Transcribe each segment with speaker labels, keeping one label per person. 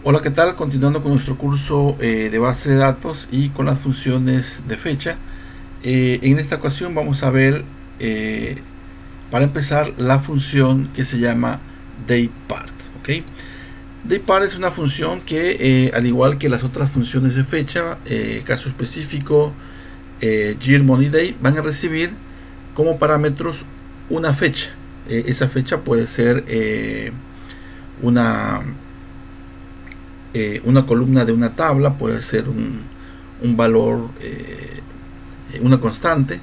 Speaker 1: Hola, ¿qué tal? Continuando con nuestro curso de base de datos y con las funciones de fecha. En esta ocasión vamos a ver, para empezar, la función que se llama DatePart. ¿Okay? DatePart es una función que, al igual que las otras funciones de fecha, caso específico, year, month y day, van a recibir como parámetros una fecha. Esa fecha puede ser una columna de una tabla, puede ser un valor, una constante,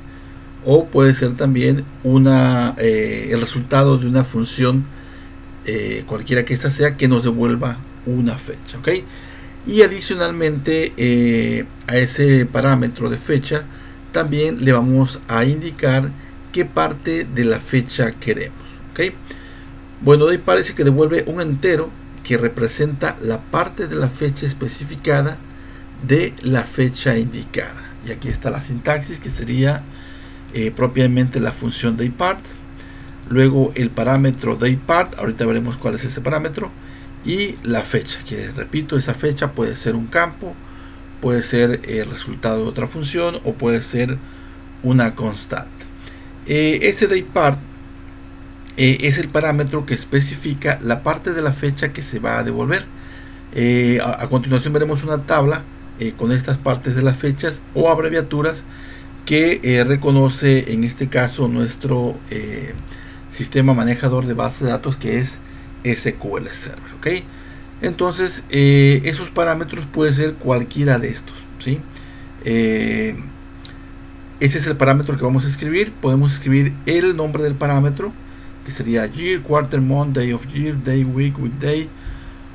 Speaker 1: o puede ser también el resultado de una función, cualquiera que ésta sea, que nos devuelva una fecha. ¿Okay? Y adicionalmente a ese parámetro de fecha también le vamos a indicar qué parte de la fecha queremos. ¿Okay? Bueno, de ahí parece que devuelve un entero que representa la parte de la fecha especificada de la fecha indicada. Y aquí está la sintaxis, que sería propiamente la función DatePart, luego el parámetro DatePart, ahorita veremos cuál es ese parámetro, y la fecha, que repito, esa fecha puede ser un campo, puede ser el resultado de otra función, o puede ser una constante. Ese DatePart es el parámetro que especifica la parte de la fecha que se va a devolver. A continuación veremos una tabla con estas partes de las fechas o abreviaturas que reconoce en este caso nuestro sistema manejador de base de datos, que es SQL Server. ¿Okay? Entonces esos parámetros puede ser cualquiera de estos, ¿sí? Ese es el parámetro que vamos a escribir. Podemos escribir el nombre del parámetro, que sería year, quarter, month, day of year, day, week, weekday,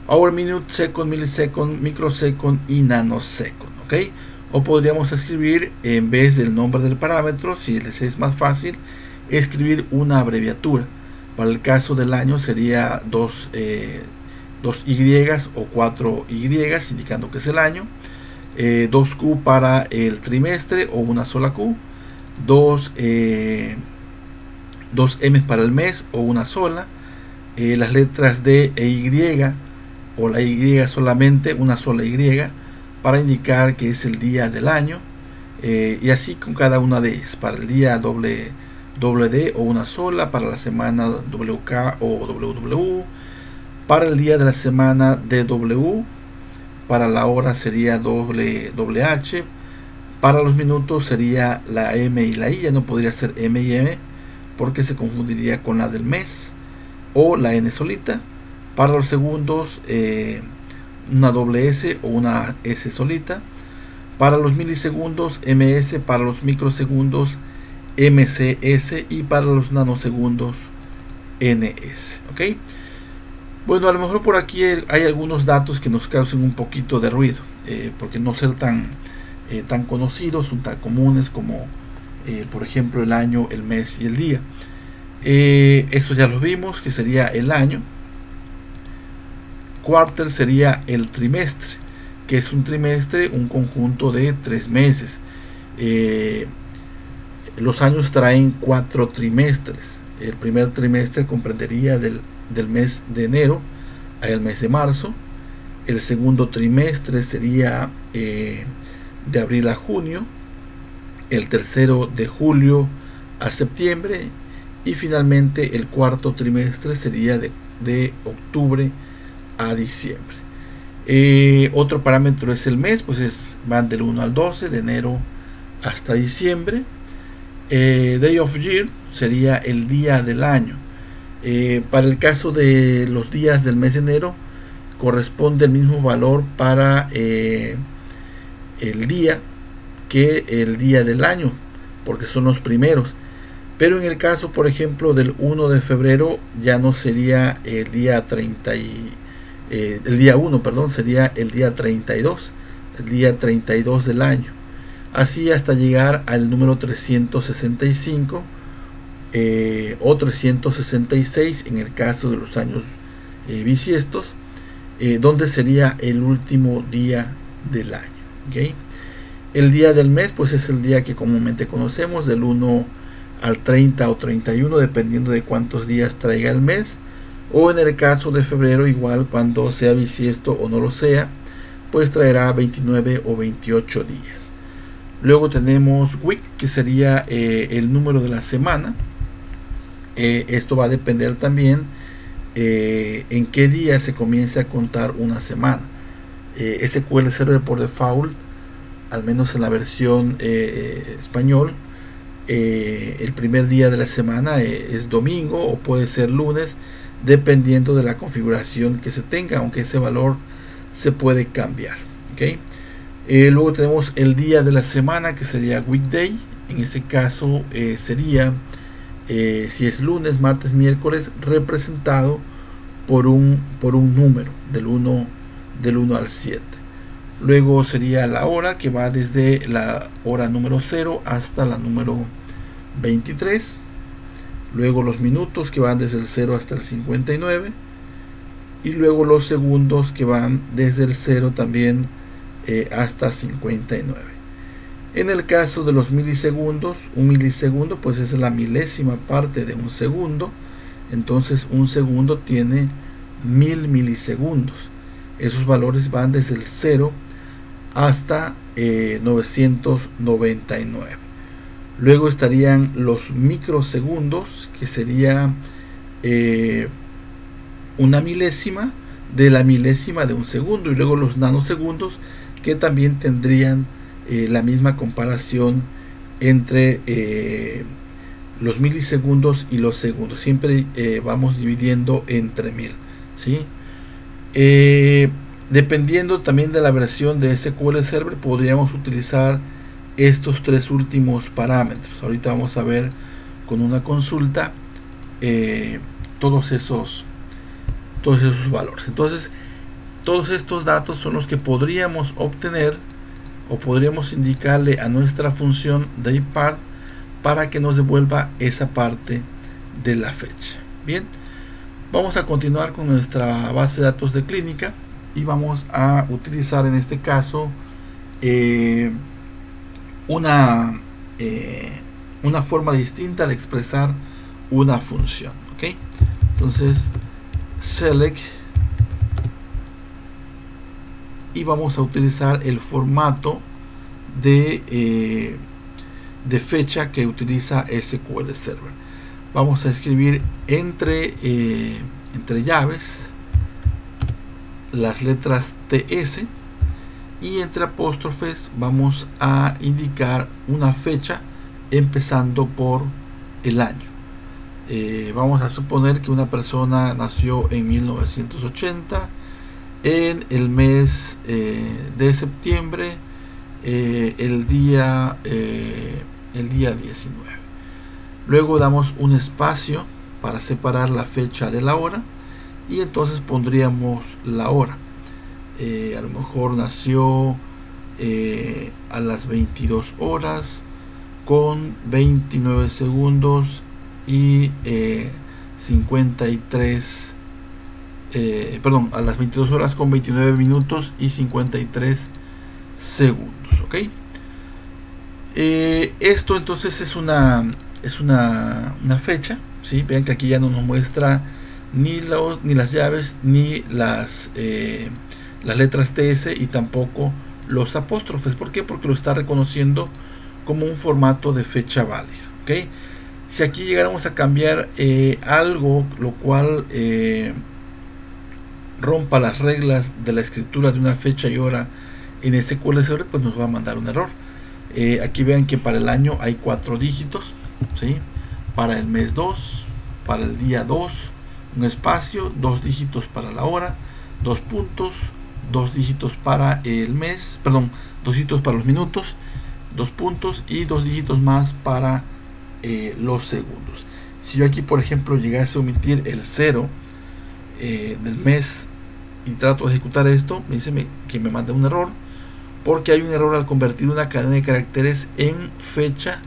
Speaker 1: hour, minute, second, millisecond, microsecond y nanosecond. ¿Okay? O podríamos escribir, en vez del nombre del parámetro, si les es más fácil, escribir una abreviatura. Para el caso del año sería dos Y o 4 Y, indicando que es el año, 2Q para el trimestre o una sola Q, 2 M para el mes o una sola, las letras D e Y o la Y solamente, una sola Y, para indicar que es el día del año, y así con cada una de ellas. Para el día doble D o una sola, para la semana WK o WW, para el día de la semana DW, para la hora sería WH, para los minutos sería la M y la I, ya no podría ser M y M porque se confundiría con la del mes, o la N solita. Para los segundos una doble S o una S solita. Para los milisegundos MS, para los microsegundos MCS y para los nanosegundos NS. ¿Okay? Bueno, a lo mejor por aquí hay algunos datos que nos causen un poquito de ruido, porque no ser tan conocidos, son tan comunes como por ejemplo el año, el mes y el día. Esto ya lo vimos, que sería el año. Quarter sería el trimestre, que es un trimestre, un conjunto de 3 meses. Los años traen 4 trimestres. El primer trimestre comprendería del mes de enero al mes de marzo. El segundo trimestre sería de abril a junio. El tercero de julio a septiembre, y finalmente el cuarto trimestre sería de octubre a diciembre. Otro parámetro es el mes, pues van del 1 al 12, de enero hasta diciembre. Day of year sería el día del año. Para el caso de los días del mes de enero, corresponde el mismo valor para el día que el día del año, porque son los primeros. Pero en el caso, por ejemplo, del 1 de febrero, ya no sería el día 1, perdón, sería el día 32, el día 32 del año. Así hasta llegar al número 365 o 366 en el caso de los años bisiestos, donde sería el último día del año. ¿Okay? El día del mes, pues es el día que comúnmente conocemos, del 1 al 30 o 31, dependiendo de cuántos días traiga el mes. o en el caso de febrero igual, cuando sea bisiesto o no lo sea, pues traerá 29 o 28 días. Luego tenemos week, que sería el número de la semana. Esto va a depender también en qué día se comience a contar una semana. SQL Server por default, al menos en la versión español, el primer día de la semana es domingo o puede ser lunes, dependiendo de la configuración que se tenga, aunque ese valor se puede cambiar. ¿Okay? Luego tenemos el día de la semana, que sería weekday. En ese caso sería, si es lunes, martes, miércoles, representado por un número del 1 al 7. Luego sería la hora, que va desde la hora número 0 hasta la número 23. Luego los minutos, que van desde el 0 hasta el 59. Y luego los segundos, que van desde el 0 también hasta 59. En el caso de los milisegundos, un milisegundo pues es la milésima parte de un segundo. Entonces un segundo tiene 1000 milisegundos. Esos valores van desde el 0 hasta 999. Luego estarían los microsegundos, que sería una milésima de la milésima de un segundo. Y luego los nanosegundos, que también tendrían la misma comparación entre los milisegundos y los segundos. Siempre vamos dividiendo entre 1000, ¿sí? Dependiendo también de la versión de SQL Server, podríamos utilizar estos tres últimos parámetros. Ahorita vamos a ver con una consulta todos esos valores. Entonces, todos estos datos son los que podríamos obtener o podríamos indicarle a nuestra función dayPart para que nos devuelva esa parte de la fecha. Bien, vamos a continuar con nuestra base de datos de clínica y vamos a utilizar en este caso una forma distinta de expresar una función. ¿Ok? Entonces select, y vamos a utilizar el formato de fecha que utiliza SQL Server. Vamos a escribir entre llaves las letras TS, y entre apóstrofes vamos a indicar una fecha empezando por el año. Vamos a suponer que una persona nació en 1980 en el mes de septiembre, el día 19. Luego damos un espacio para separar la fecha de la hora, y entonces pondríamos la hora. A lo mejor nació a las 22 horas con 29 segundos y 53 a las 22 horas con 29 minutos y 53 segundos. ¿Ok? Esto entonces es una fecha, ¿sí? Vean que aquí ya no nos muestra ni las llaves, ni las letras TS, y tampoco los apóstrofes. ¿Por qué? Porque lo está reconociendo como un formato de fecha válido. ¿Ok? Si aquí llegáramos a cambiar algo, lo cual rompa las reglas de la escritura de una fecha y hora en SQL Server, pues nos va a mandar un error. Aquí vean que para el año hay 4 dígitos, ¿sí? Para el mes 2, para el día 2, un espacio, 2 dígitos para la hora, 2 puntos, 2 dígitos para el mes, 2 dígitos para los minutos, 2 puntos y 2 dígitos más para los segundos. Si yo aquí, por ejemplo, llegase a omitir el 0 del mes y trato de ejecutar esto, me dice que me manda un error, porque hay un error al convertir una cadena de caracteres en fecha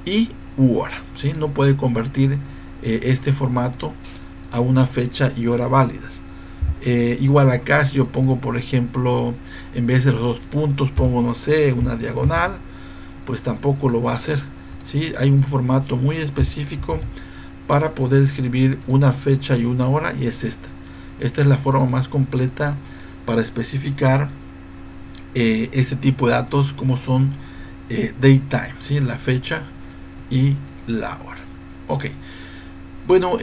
Speaker 1: y hora, ¿sí? No puede convertir este formato a una fecha y hora válidas. Igual acá, si yo pongo, por ejemplo, en vez de los 2 puntos pongo, no sé, una diagonal, pues tampoco lo va a hacer, ¿sí? Hay un formato muy específico para poder escribir una fecha y una hora, y es esta. Esta es la forma más completa para especificar este tipo de datos, como son daytime, ¿sí? La fecha y la hora. Ok, bueno,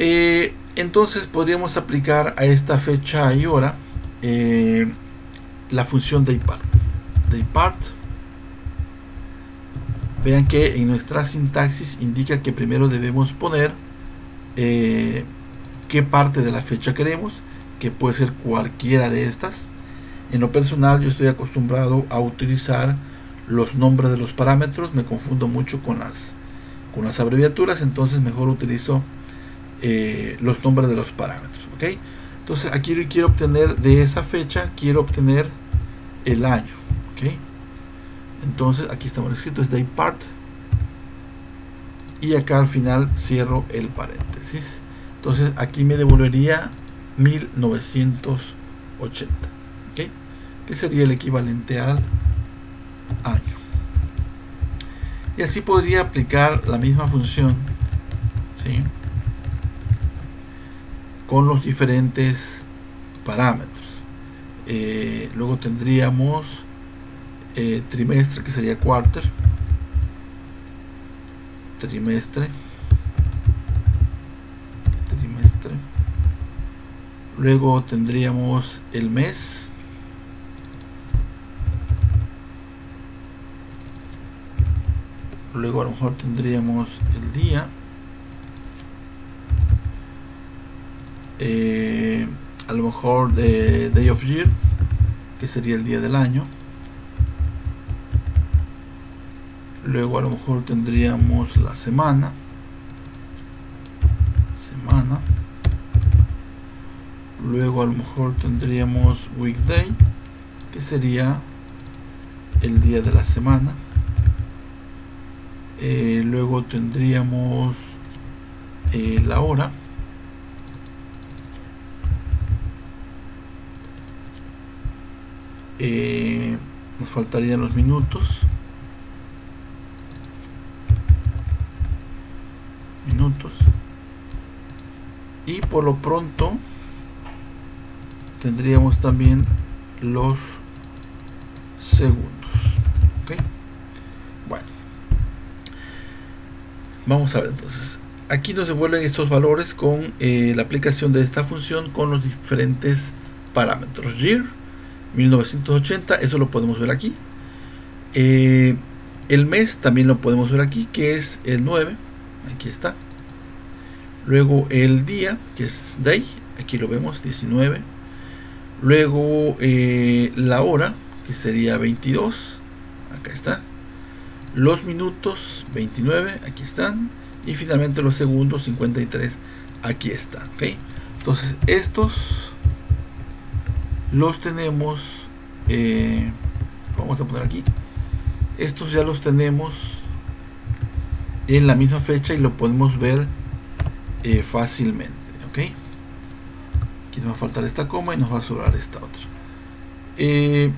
Speaker 1: entonces podríamos aplicar a esta fecha y hora la función daypart. Vean que en nuestra sintaxis indica que primero debemos poner qué parte de la fecha queremos, que puede ser cualquiera de estas. En lo personal, yo estoy acostumbrado a utilizar los nombres de los parámetros, me confundo mucho con las abreviaturas, entonces mejor utilizo los nombres de los parámetros. ¿Okay? Entonces aquí quiero obtener de esa fecha, quiero obtener el año. ¿Okay? Entonces aquí está mal escrito, es daypart, y acá al final cierro el paréntesis. Entonces aquí me devolvería 1980, ¿okay? Que sería el equivalente al año. Y así podría aplicar la misma función, ¿sí?, con los diferentes parámetros. Luego tendríamos trimestre, que sería quarter, trimestre. Luego tendríamos el mes, luego a lo mejor tendríamos el día, a lo mejor de day of year, que sería el día del año. Luego a lo mejor tendríamos la semana. Luego a lo mejor tendríamos weekday, que sería el día de la semana. Luego tendríamos la hora. Nos faltarían los minutos. Y por lo pronto tendríamos también los segundos. ¿Okay? Bueno, vamos a ver entonces. Aquí nos devuelven estos valores con la aplicación de esta función con los diferentes parámetros. Year 1980, eso lo podemos ver aquí. El mes también lo podemos ver aquí, que es el 9. Aquí está. Luego el día, que es day, aquí lo vemos, 19. Luego la hora, que sería 22, acá está. Los minutos, 29, aquí están. Y finalmente los segundos, 53, aquí están. ¿Okay? Entonces estos los tenemos, vamos a poner aquí, estos ya los tenemos en la misma fecha y lo podemos ver fácilmente. ¿Ok? Aquí nos va a faltar esta coma y nos va a sobrar esta otra. Ahí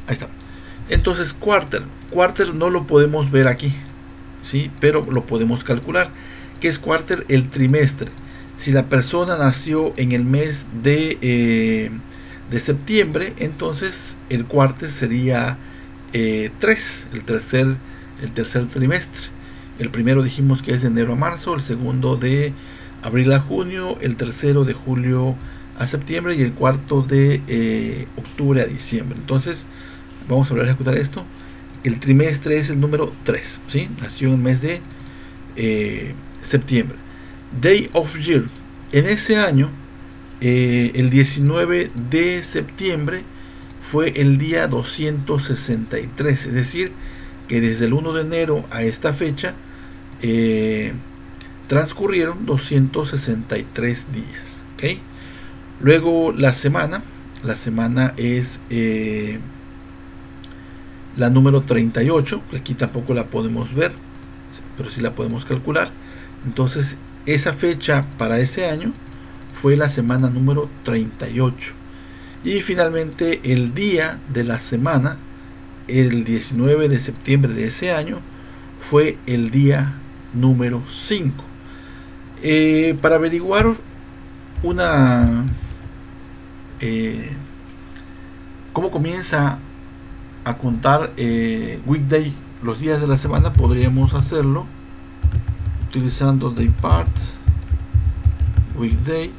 Speaker 1: está. Entonces quarter no lo podemos ver aquí, ¿sí? Pero lo podemos calcular. ¿Qué es quarter? El trimestre. Si la persona nació en el mes de septiembre, entonces el quarter sería 3, el tercer trimestre. El primero dijimos que es de enero a marzo, el segundo de abril a junio, el tercero de julio a septiembre y el cuarto de octubre a diciembre. Entonces vamos a volver a ejecutar esto. El trimestre es el número 3, ¿sí? Nació en el mes de septiembre. Day of Year, en ese año, el 19 de septiembre fue el día 263, es decir, que desde el 1 de enero a esta fecha transcurrieron 263 días. ¿Okay? Luego la semana es la número 38, aquí tampoco la podemos ver, pero sí la podemos calcular. Entonces esa fecha para ese año fue la semana número 38. Y finalmente el día de la semana, el 19 de septiembre de ese año, fue el día número 5. Para averiguar una cómo comienza a contar weekday, los días de la semana, podríamos hacerlo utilizando daypart weekday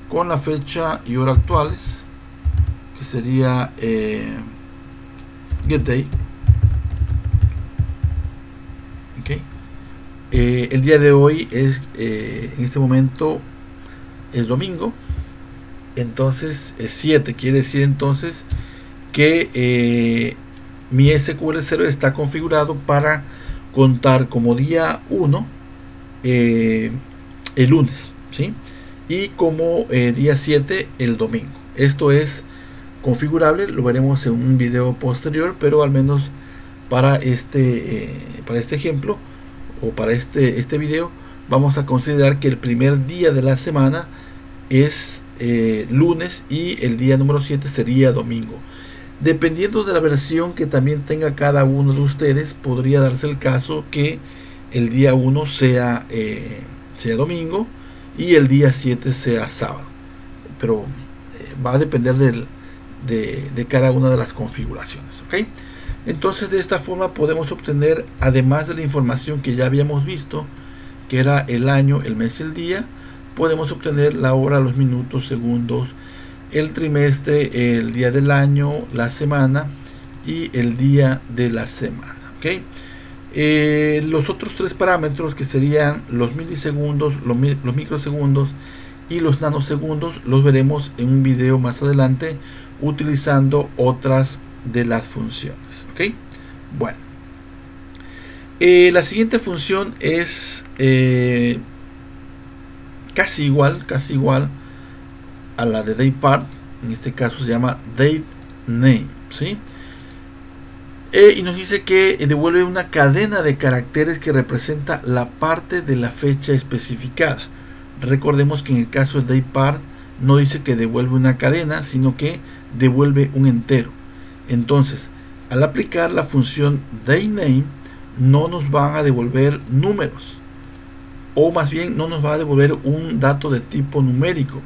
Speaker 1: con la fecha y hora actuales, que sería getday. Okay. El día de hoy es en este momento es domingo, entonces es 7, quiere decir entonces que mi SQL Server está configurado para contar como día 1 el lunes, ¿sí? Y como día 7 el domingo. Esto es configurable, lo veremos en un video posterior, pero al menos para este ejemplo o para este video vamos a considerar que el primer día de la semana es lunes y el día número 7 sería domingo. Dependiendo de la versión que también tenga cada uno de ustedes, podría darse el caso que el día 1 sea domingo y el día 7 sea sábado, pero va a depender de cada una de las configuraciones. ¿Okay? Entonces, de esta forma podemos obtener, además de la información que ya habíamos visto, que era el año, el mes y el día, podemos obtener la hora, los minutos, segundos, el trimestre, el día del año, la semana y el día de la semana. ¿Okay? Los otros tres parámetros, que serían los milisegundos, los microsegundos y los nanosegundos, los veremos en un video más adelante utilizando otras de las funciones. ¿Okay? Bueno, la siguiente función es casi igual a la de daypart. En este caso se llama datename, ¿sí? Y nos dice que devuelve una cadena de caracteres que representa la parte de la fecha especificada. Recordemos que en el caso de daypart no dice que devuelve una cadena, sino que devuelve un entero. Entonces, al aplicar la función datename, no nos van a devolver números, o más bien no nos va a devolver un dato de tipo numérico.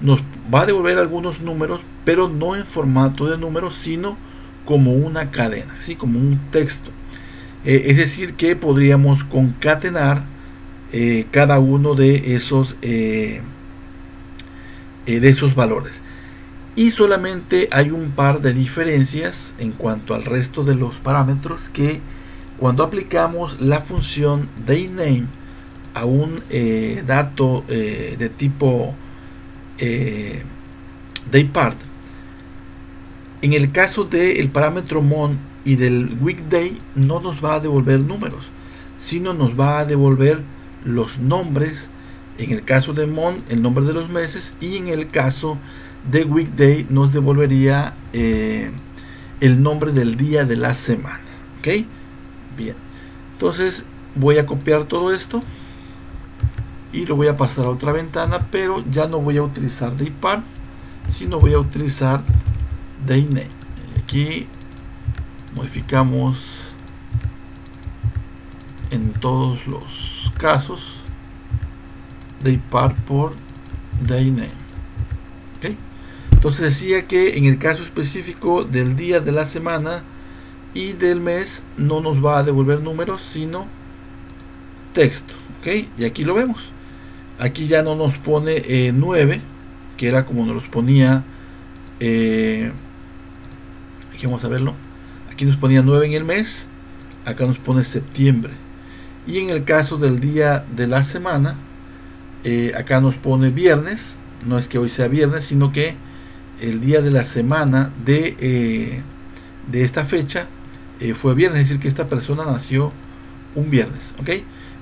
Speaker 1: Nos va a devolver algunos números, pero no en formato de números, sino como una cadena, ¿sí? Como un texto. Es decir, que podríamos concatenar cada uno de esos valores. Y solamente hay un par de diferencias en cuanto al resto de los parámetros, que cuando aplicamos la función datename a un dato de tipo daypart, en el caso del parámetro mon y del weekday no nos va a devolver números, sino nos va a devolver los nombres. En el caso de mon, el nombre de los meses, y en el caso de weekday nos devolvería el nombre del día de la semana. ¿Ok? Bien, entonces voy a copiar todo esto y lo voy a pasar a otra ventana, pero ya no voy a utilizar daypart, sino voy a utilizar datename. Aquí modificamos en todos los casos daypart por datename. ¿Okay? Entonces decía que en el caso específico del día de la semana y del mes no nos va a devolver números, sino texto. ¿Okay? Y aquí lo vemos. Aquí ya no nos pone 9, que era como nos los ponía. Aquí vamos a verlo. Aquí nos ponía 9 en el mes, acá nos pone septiembre. Y en el caso del día de la semana, acá nos pone viernes. No es que hoy sea viernes, sino que el día de la semana de esta fecha fue viernes, es decir, que esta persona nació un viernes. ¿Ok?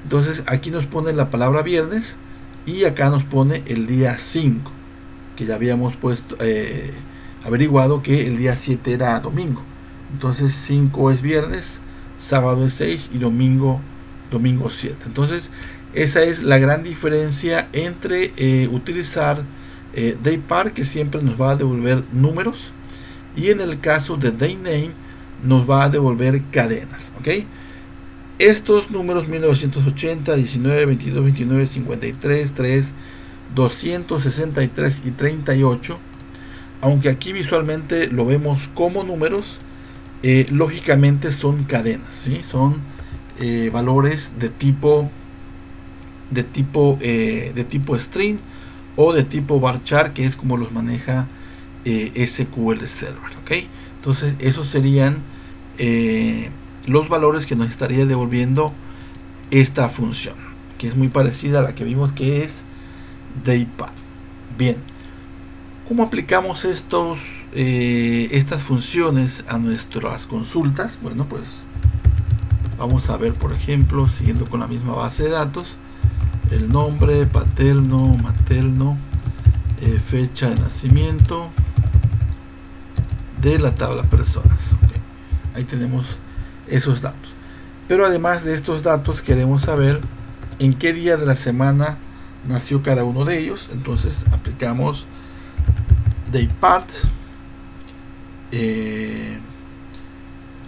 Speaker 1: Entonces aquí nos pone la palabra viernes y acá nos pone el día 5, que ya habíamos puesto averiguado que el día 7 era domingo. Entonces 5 es viernes, sábado es 6 y domingo 7. Entonces esa es la gran diferencia entre utilizar daypart, que siempre nos va a devolver números, y en el caso de datename nos va a devolver cadenas. ¿Ok? Estos números 1980, 19, 22, 29, 53, 3, 263 y 38, aunque aquí visualmente lo vemos como números, lógicamente son cadenas, ¿sí? Son valores de tipo string o de tipo varchar, que es como los maneja SQL Server, ¿ok? Entonces esos serían los valores que nos estaría devolviendo esta función, que es muy parecida a la que vimos, que es daypar. Bien, ¿cómo aplicamos estas funciones a nuestras consultas? Bueno, pues vamos a ver, por ejemplo, siguiendo con la misma base de datos, el nombre, paterno, materno, fecha de nacimiento de la tabla personas. Okay. Ahí tenemos esos datos. Pero además de estos datos queremos saber en qué día de la semana nació cada uno de ellos. Entonces aplicamos daypart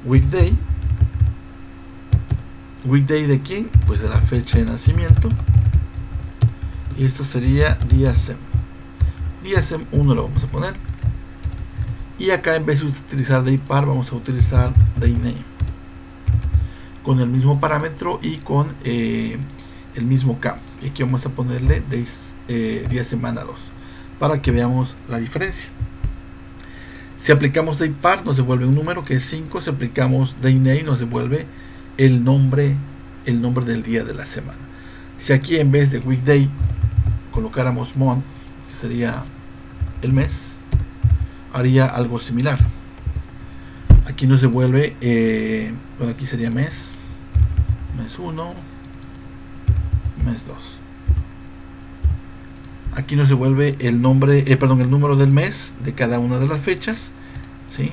Speaker 1: weekday. ¿Weekday de quién? Pues de la fecha de nacimiento. Y esto sería día sem. Día sem 1 lo vamos a poner. Y acá, en vez de utilizar daypar, vamos a utilizar dayname, con el mismo parámetro y con el mismo campo. Y aquí vamos a ponerle día semana 2 para que veamos la diferencia. Si aplicamos daypar nos devuelve un número que es 5. Si aplicamos dayname nos devuelve el nombre del día de la semana. Si aquí en vez de weekday colocáramos month, que sería el mes, haría algo similar. Aquí nos devuelve, bueno, aquí sería mes 1, mes 2. Aquí nos devuelve el nombre, el número del mes de cada una de las fechas, ¿sí?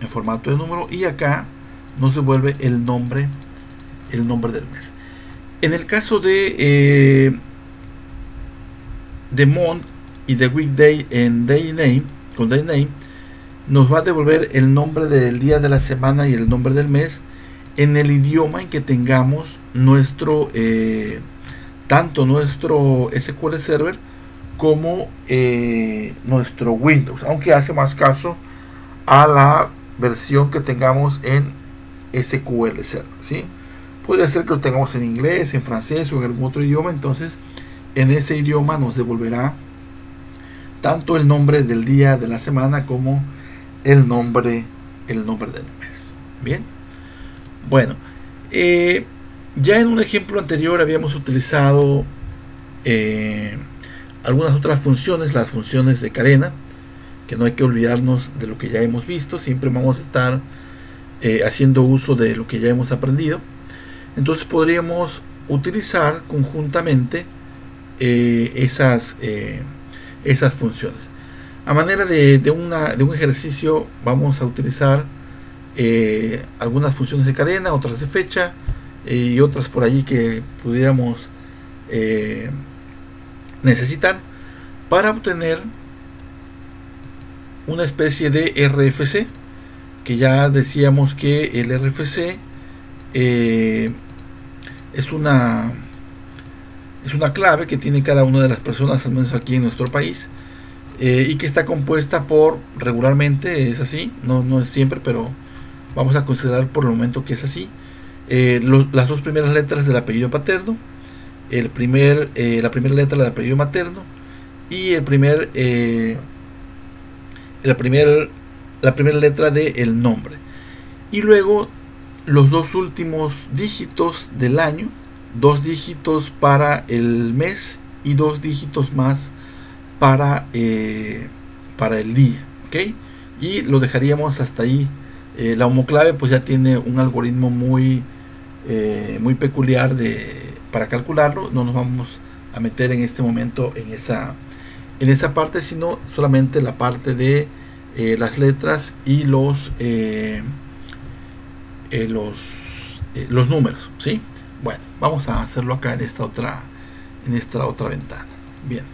Speaker 1: En formato de número, y acá nos devuelve el nombre del mes. En el caso de month y de weekday en dayname, con dayname, nos va a devolver el nombre del día de la semana y el nombre del mes en el idioma en que tengamos nuestro tanto nuestro SQL Server como nuestro Windows, aunque hace más caso a la versión que tengamos en SQL Server, ¿sí? Podría ser que lo tengamos en inglés, en francés o en algún otro idioma. Entonces en ese idioma nos devolverá tanto el nombre del día de la semana como el nombre del mes. Bien, bueno, ya en un ejemplo anterior habíamos utilizado algunas otras funciones, las funciones de cadena, que no hay que olvidarnos de lo que ya hemos visto. Siempre vamos a estar haciendo uso de lo que ya hemos aprendido. Entonces podríamos utilizar conjuntamente esas funciones. A manera de un ejercicio, vamos a utilizar algunas funciones de cadena, otras de fecha y otras por allí que pudiéramos necesitar para obtener una especie de RFC, que ya decíamos que el RFC es una clave que tiene cada una de las personas, al menos aquí en nuestro país, y que está compuesta por, regularmente es así, no es siempre, pero vamos a considerar por el momento que es así, las dos primeras letras del apellido paterno, la primera letra del apellido materno y la primera letra del nombre, y luego los dos últimos dígitos del año, 2 dígitos para el mes y 2 dígitos más para el día, ¿ok? Y lo dejaríamos hasta ahí. La homoclave pues ya tiene un algoritmo muy peculiar para calcularlo. No nos vamos a meter en este momento en esa parte, sino solamente la parte de las letras y los números, ¿sí? Bueno, vamos a hacerlo acá en esta otra ventana. Bien,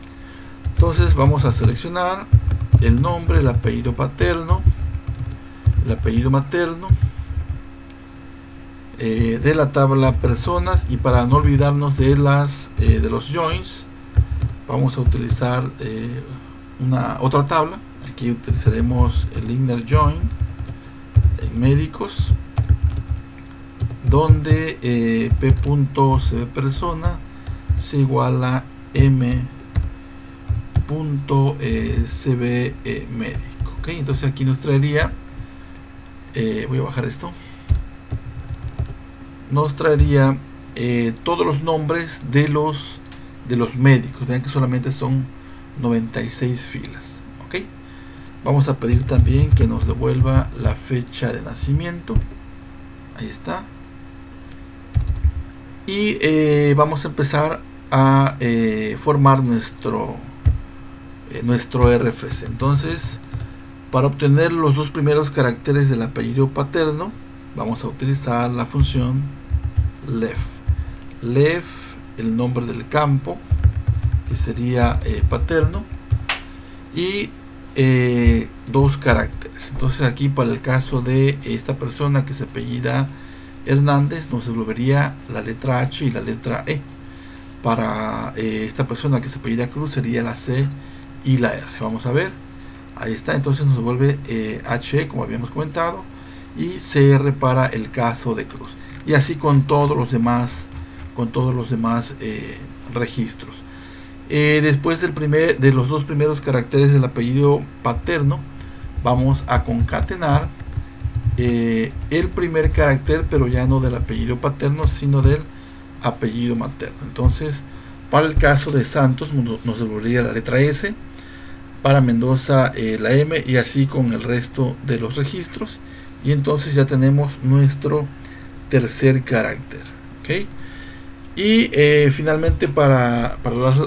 Speaker 1: entonces vamos a seleccionar el nombre, el apellido paterno, el apellido materno, de la tabla personas, y para no olvidarnos de los joins, vamos a utilizar otra tabla. Aquí utilizaremos el inner join en médicos, donde p.cb persona se iguala m.cb médico. ¿Okay? Entonces aquí nos traería, voy a bajar esto, nos traería todos los nombres de los médicos. Vean que solamente son 96 filas. ¿Okay? Vamos a pedir también que nos devuelva la fecha de nacimiento. Ahí está. Y vamos a empezar a formar nuestro RFC. Entonces, para obtener los dos primeros caracteres del apellido paterno, vamos a utilizar la función left. Left, el nombre del campo, que sería paterno, y dos caracteres. Entonces aquí, para el caso de esta persona que se apellida Hernández, nos devolvería la letra H y la letra E. Para esta persona que se apellida Cruz, sería la C y la R. Vamos a ver, ahí está. Entonces nos devuelve HE, como habíamos comentado, y CR para el caso de Cruz, y así con todos los demás registros. Después de los dos primeros caracteres del apellido paterno, vamos a concatenar el primer carácter, pero ya no del apellido paterno, sino del apellido materno. Entonces, para el caso de Santos nos devolvería la letra S, para Mendoza la M, y así con el resto de los registros. Y entonces ya tenemos nuestro tercer carácter. ¿Okay? Y finalmente, para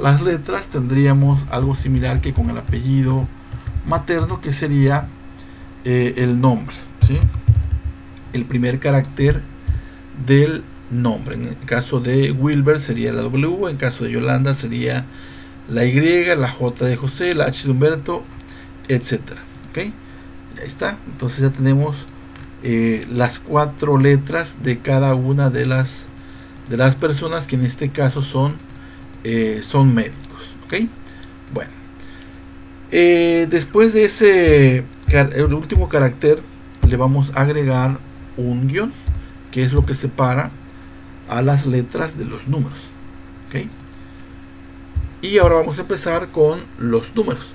Speaker 1: las letras, tendríamos algo similar que con el apellido materno, que sería el nombre, ¿sí? El primer carácter del nombre. En el caso de Wilber sería la W, en caso de Yolanda sería la Y, la J de José, la H de Humberto, etcétera. ¿Okay? Ya está. Entonces ya tenemos las 4 letras de cada una de las personas, que en este caso son médicos. ¿Okay? Bueno, después de el último carácter, le vamos a agregar un guión, que es lo que separa a las letras de los números. ¿Okay? Y ahora vamos a empezar con los números.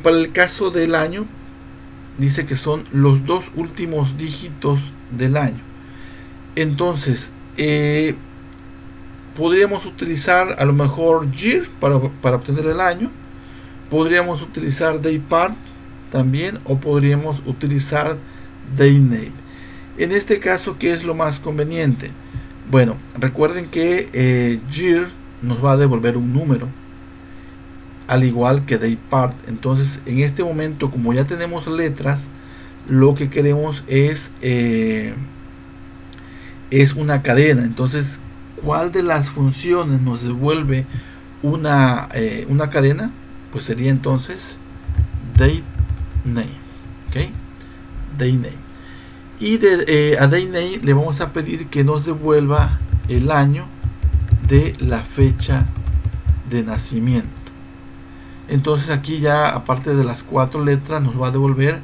Speaker 1: Para el caso del año, dice que son los dos últimos dígitos del año. Entonces, podríamos utilizar a lo mejor year para obtener el año. Podríamos utilizar day part también, o podríamos utilizar day name. En este caso, ¿qué es lo más conveniente? Bueno, recuerden que year nos va a devolver un número, al igual que day part. Entonces, en este momento, como ya tenemos letras, lo que queremos es una cadena. Entonces, ¿cuál de las funciones nos devuelve una cadena? Pues sería entonces date name. ¿Okay? Date name. Y a date name le vamos a pedir que nos devuelva el año de la fecha de nacimiento. Entonces aquí ya, aparte de las 4 letras, nos va a devolver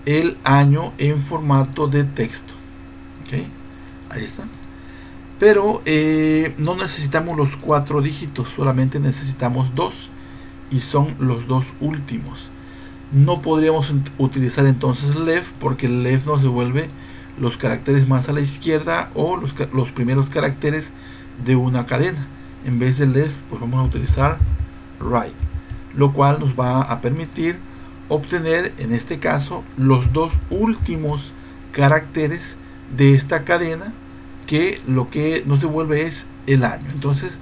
Speaker 1: el año en formato de texto. ¿Okay? Ahí está. Pero no necesitamos los 4 dígitos, solamente necesitamos 2, y son los 2 últimos. No podríamos utilizar entonces left, porque left nos devuelve los caracteres más a la izquierda, o los primeros caracteres de una cadena. En vez de left, pues vamos a utilizar right, lo cual nos va a permitir obtener, en este caso, los 2 últimos caracteres de esta cadena, que lo que nos devuelve es el año. Entonces,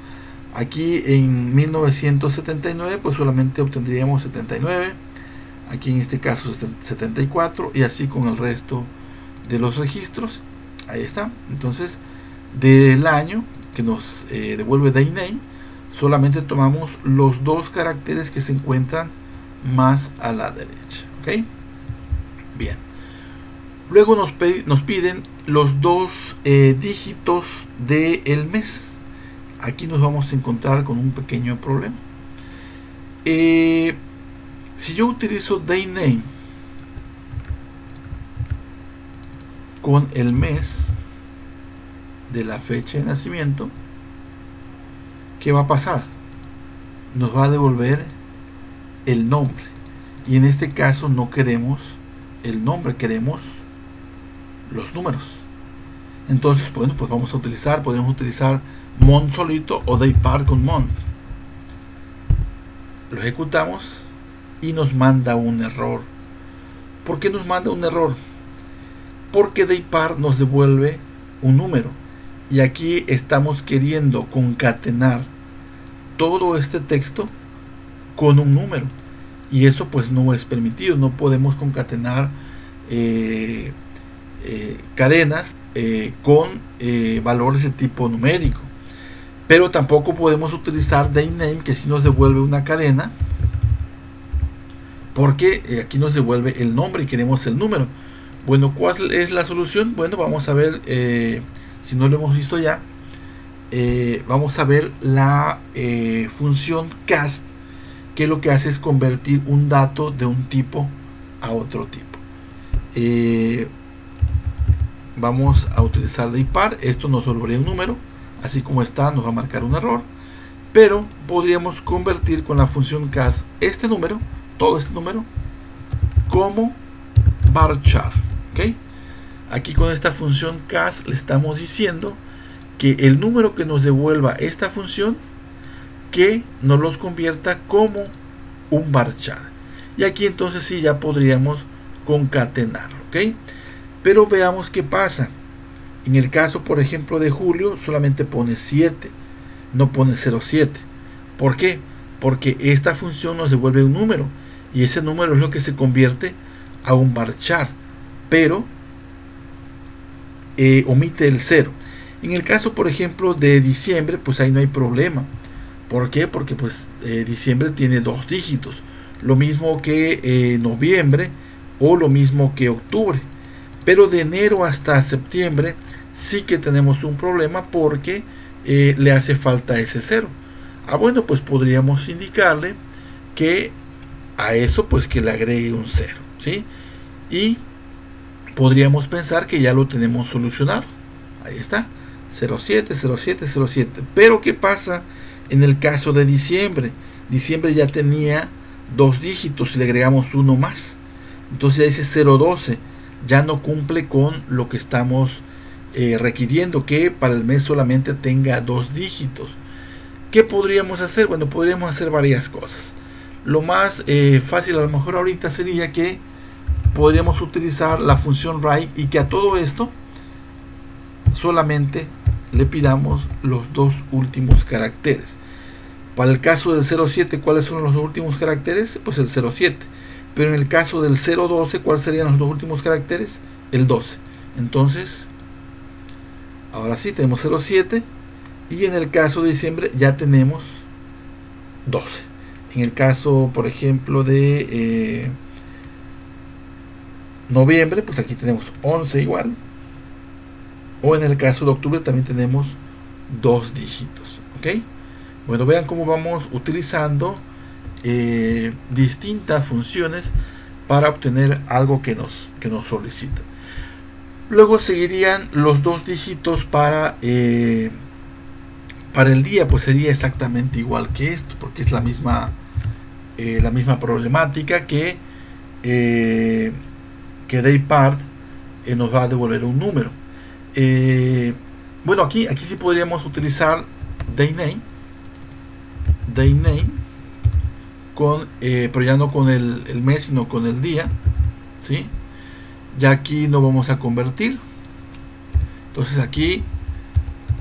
Speaker 1: aquí en 1979, pues solamente obtendríamos 79. Aquí en este caso 74, y así con el resto de los registros. Ahí está. Entonces, del año que nos devuelve day name, solamente tomamos los 2 caracteres que se encuentran más a la derecha. ¿Ok? Bien. Luego nos piden los dos dígitos del mes. Aquí nos vamos a encontrar con un pequeño problema. Si yo utilizo dayname con el mes de la fecha de nacimiento, ¿qué va a pasar? Nos va a devolver el nombre, y en este caso no queremos el nombre, queremos los números. Entonces, bueno, pues podemos utilizar month solito o daypart con month. Lo ejecutamos y nos manda un error. ¿Por qué nos manda un error? Porque daypart nos devuelve un número, y aquí estamos queriendo concatenar todo este texto con un número, y eso pues no es permitido. No podemos concatenar cadenas con valores de tipo numérico, pero tampoco podemos utilizar dayname, que sí nos devuelve una cadena, porque aquí nos devuelve el nombre y queremos el número. Bueno, ¿cuál es la solución? Bueno, vamos a ver, si no lo hemos visto ya, vamos a ver la función cast, que lo que hace es convertir un dato de un tipo a otro tipo. Vamos a utilizar daypart. Esto nos devolvería un número, así como está nos va a marcar un error, pero podríamos convertir con la función cast este número, todo este número, como varchar. ¿Okay? Aquí con esta función cast le estamos diciendo que el número que nos devuelva esta función, que nos los convierta como un varchar. Y aquí entonces sí ya podríamos concatenarlo. ¿Okay? Pero veamos qué pasa. En el caso, por ejemplo, de julio, solamente pone 7, no pone 07. ¿Por qué? Porque esta función nos devuelve un número, y ese número es lo que se convierte a un varchar, pero omite el 0. En el caso, por ejemplo, de diciembre, pues ahí no hay problema. ¿Por qué? Porque pues diciembre tiene 2 dígitos, lo mismo que noviembre o lo mismo que octubre. Pero de enero hasta septiembre sí que tenemos un problema, porque le hace falta ese 0. Bueno, pues podríamos indicarle que a eso pues que le agregue un 0, ¿sí? Y podríamos pensar que ya lo tenemos solucionado. Ahí está, 07, 07, 07. Pero ¿qué pasa en el caso de diciembre? Diciembre ya tenía 2 dígitos y le agregamos uno más. Entonces ese 012 ya no cumple con lo que estamos requiriendo, que para el mes solamente tenga 2 dígitos. ¿Qué podríamos hacer? Bueno, podríamos hacer varias cosas. Lo más fácil a lo mejor ahorita sería que podríamos utilizar la función write, y que a todo esto solamente le pidamos los 2 últimos caracteres. Para el caso del 07, ¿cuáles son los 2 últimos caracteres? Pues el 07. Pero en el caso del 012, ¿cuáles serían los 2 últimos caracteres? El 12. Entonces, ahora sí tenemos 07, y en el caso de diciembre ya tenemos 12. En el caso, por ejemplo, de noviembre, pues aquí tenemos 11 igual. O en el caso de octubre también tenemos 2 dígitos. ¿Ok? Bueno, vean cómo vamos utilizando distintas funciones para obtener algo que nos solicitan. Luego seguirían los 2 dígitos para el día. Pues sería exactamente igual que esto, porque es la misma problemática que daypart nos va a devolver un número. Bueno, aquí sí podríamos utilizar dayname con, pero ya no con el mes, sino con el día, ¿sí? Ya aquí no vamos a convertir. Entonces aquí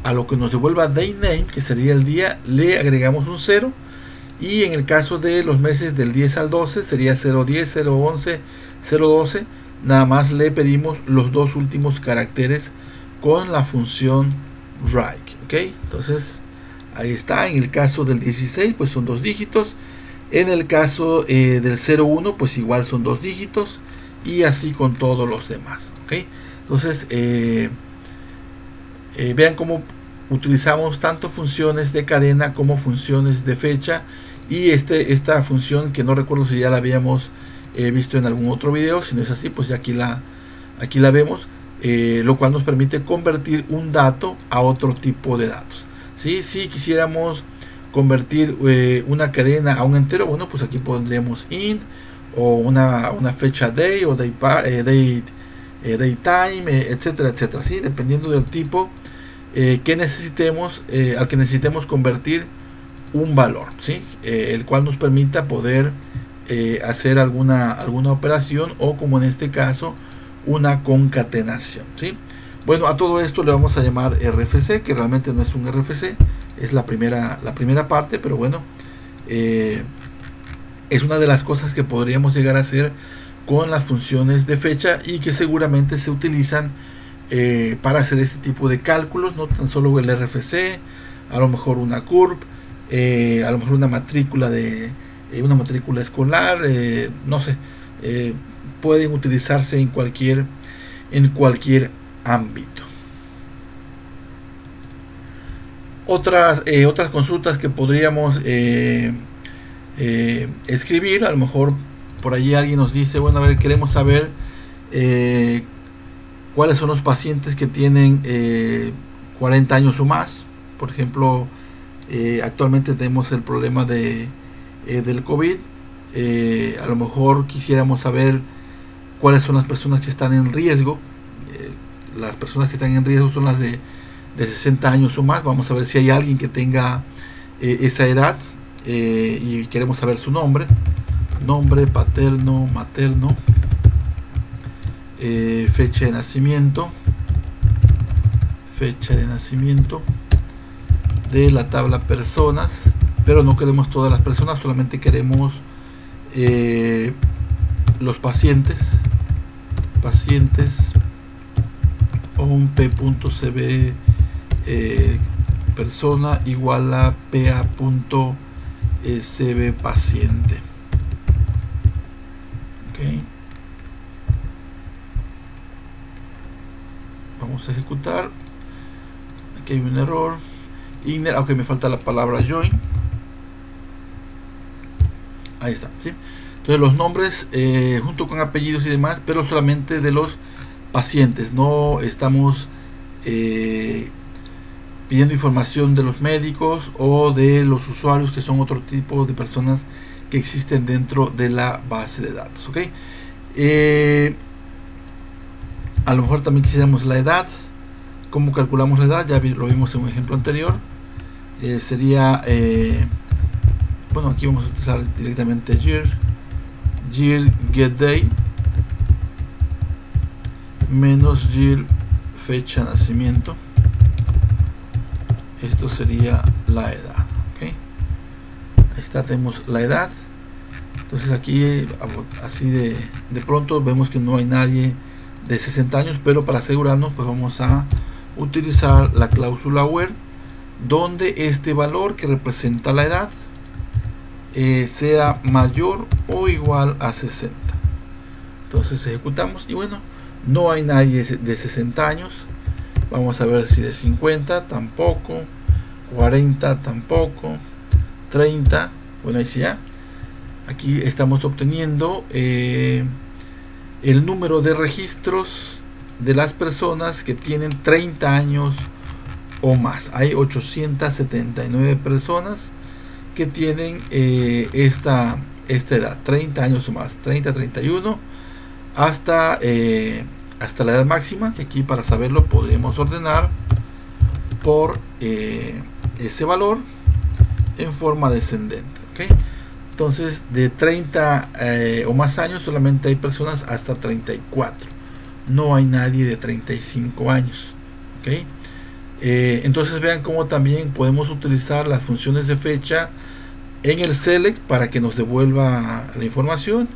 Speaker 1: a lo que nos devuelva dayname, que sería el día, le agregamos un 0. Y en el caso de los meses del 10 al 12 sería 010, 011, 012. Nada más le pedimos los 2 últimos caracteres con la función write. ¿Ok? Entonces ahí está. En el caso del 16 pues son 2 dígitos. En el caso del 01 pues igual son 2 dígitos. y así con todos los demás. ¿Okay? Entonces vean cómo utilizamos tanto funciones de cadena como funciones de fecha, y esta función que no recuerdo si ya la habíamos visto en algún otro video. Si no es así, pues ya aquí la vemos, lo cual nos permite convertir un dato a otro tipo de datos. ¿Sí? Si quisiéramos convertir una cadena a un entero, bueno, pues aquí pondríamos int, o una fecha day, o date time, etcétera, etcétera, ¿sí? Dependiendo del tipo que necesitemos, al que necesitemos convertir un valor, ¿sí? El cual nos permita poder hacer alguna operación, o como en este caso, una concatenación, ¿sí? Bueno, a todo esto le vamos a llamar RFC, que realmente no es un RFC, es la primera parte, pero bueno, es una de las cosas que podríamos llegar a hacer con las funciones de fecha, y que seguramente se utilizan para hacer este tipo de cálculos, no tan solo el RFC, a lo mejor una curve, a lo mejor una matrícula escolar, no sé, pueden utilizarse en cualquier ámbito. Otras consultas que podríamos escribir, a lo mejor por allí alguien nos dice, bueno, a ver, queremos saber cuáles son los pacientes que tienen 40 años o más. Por ejemplo, actualmente tenemos el problema del COVID. A lo mejor quisiéramos saber cuáles son las personas que están en riesgo. Las personas que están en riesgo son las de 60 años o más. Vamos a ver si hay alguien que tenga esa edad, y queremos saber su nombre, paterno, materno, fecha de nacimiento de la tabla personas, pero no queremos todas las personas, solamente queremos los pacientes, un p.cb persona igual a pa.cb paciente. Okay. Vamos a ejecutar. Aquí hay un error. Aunque me falta la palabra join. Ahí está, ¿sí? Entonces los nombres junto con apellidos y demás, pero solamente de los pacientes. No estamos pidiendo información de los médicos o de los usuarios, que son otro tipo de personas que existen dentro de la base de datos. ¿Okay? A lo mejor también quisiéramos la edad. ¿Cómo calculamos la edad? Ya lo vimos en un ejemplo anterior. Sería, bueno, aquí vamos a utilizar directamente year get day menos year fecha de nacimiento. Esto sería la edad. ¿Okay? Ahí está, tenemos la edad. Entonces aquí así de pronto vemos que no hay nadie de 60 años, pero para asegurarnos, pues vamos a utilizar la cláusula where, donde este valor que representa la edad sea mayor o igual a 60. Entonces ejecutamos y bueno, no hay nadie de 60 años. Vamos a ver si de 50 tampoco, 40 tampoco, 30, bueno, ahí sí ya. Aquí estamos obteniendo el número de registros de las personas que tienen 30 años o más. Hay 879 personas que tienen esta edad, 30 años o más, 30, 31, hasta la edad máxima, que aquí para saberlo podríamos ordenar por ese valor en forma descendente. ¿Okay? Entonces de 30 o más años solamente hay personas hasta 34, no hay nadie de 35 años. ¿Okay? Entonces vean cómo también podemos utilizar las funciones de fecha en el select para que nos devuelva la información,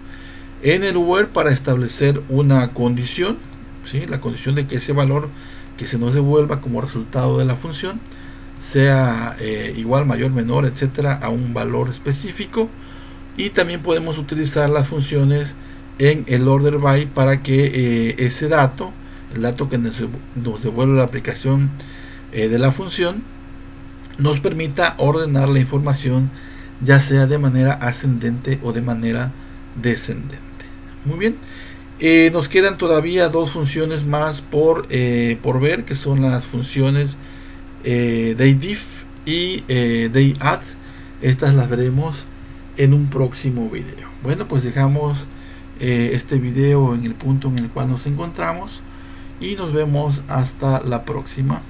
Speaker 1: en el where para establecer una condición, ¿sí? La condición de que ese valor que se nos devuelva como resultado de la función sea igual, mayor, menor, etcétera, a un valor específico. Y también podemos utilizar las funciones en el order by para que ese dato, el dato que nos devuelve la aplicación de la función, nos permita ordenar la información, ya sea de manera ascendente o de manera descendente. Muy bien, nos quedan todavía dos funciones más por ver, que son las funciones daydiff y dayadd. Estas las veremos en un próximo video. Bueno, pues dejamos este video en el punto en el cual nos encontramos y nos vemos hasta la próxima.